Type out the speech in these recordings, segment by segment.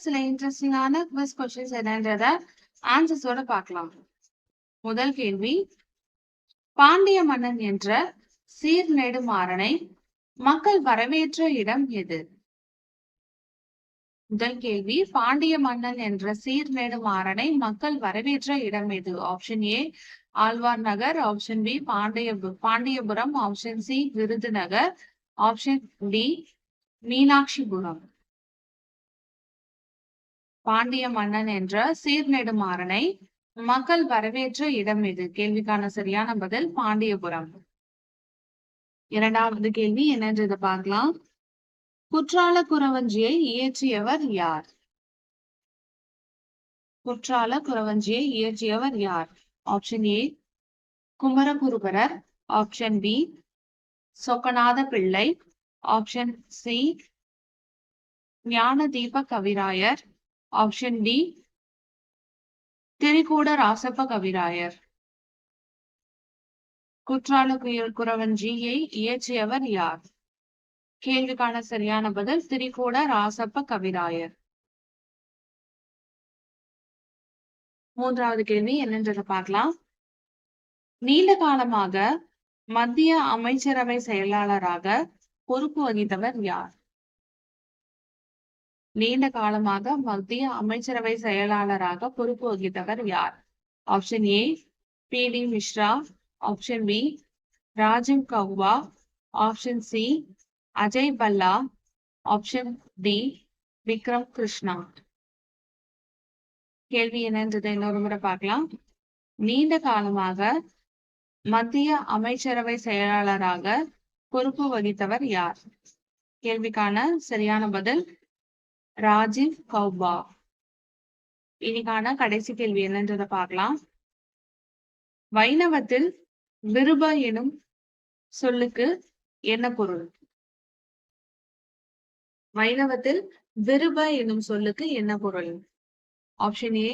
சில இன்ட்ரெஸ்டிங்கான quiz questions என்னன்றத ஆன்சர்ஸோட பார்க்கலாம். முதல் கேள்வி, பாண்டிய மன்னன் என்ற சீர்நெடுமாறனை மக்கள் வரவேற்ற இடம் எது? முதல் கேள்வி, பாண்டிய மன்னன் என்ற சீர்நெடுமாறனை மக்கள் வரவேற்ற இடம் எது? Option A Alwar Nagar, option B Pandiyapuram, option C Virudhunagar, option D Meenakshipuram. Pandya மன்னன் என்ற சீர்நெடுமாறனை மக்கள் வரவேற்ற இடம் எது? கேள்விக்கான சரியான பதில் பாண்டியபுரம். இரண்டாவது கேள்வி என்னன்றதை பார்க்கலாம். குற்றால குறவஞ்சியை இயற்றியவர் யார்? குற்றால குறவஞ்சியை இயற்றியவர் யார்? Option A Kumaraguruparar, option B Sokkanatha Pillai, option C ஞானதீப Kavirayar, option D Trikuta Rasappa கவிராயர். குற்றால குறவஞ்சியை இயற்றியவர் யார்? கேள்விக்கான சரியான பதில் திரிகூட ராசப்ப கவிராயர். மூன்றாவது கேள்வி என்னன்றதை பார்க்கலாம். நீண்ட காலமாக மத்திய அமைச்சரவை செயலாளராக பொறுப்பு வகித்தவர் யார்? நீண்ட காலமாக மத்திய அமைச்சரவை செயலாளராக பொறுப்பு வகித்தவர் யார்? Option A B D Mishra, option B Rajiv Gauba, option C Ajay Bhalla, option D Vikram Krishna. கேள்வி என்னன்றதை இன்னொரு முறை பார்க்கலாம். நீண்ட காலமாக மத்திய அமைச்சரவை செயலாளராக பொறுப்பு வகித்தவர் யார்? கேள்விக்கான சரியான பதில் ராஜீவ் கௌபா. இன்னைக்கான கடைசி கேள்வி என்னன்றதை பார்க்கலாம். வைணவத்தில் விருப எனும் சொல்லுக்கு என்ன பொருள்? வைணவத்தில் விருப எனும் சொல்லுக்கு என்ன பொருள்? ஆப்ஷன் ஏ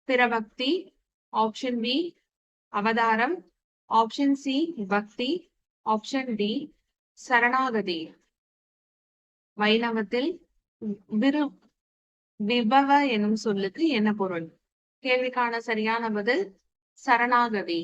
பிரபக்தி, ஆப்ஷன் பி அவதாரம், ஆப்ஷன் சி பக்தி, ஆப்ஷன் டி சரணாகதி. வைணவத்தில் விபவ எனும் சொல்லுக்கு என்ன பொருள்? கேள்விக்கான சரியான பதில் சரணாகதி.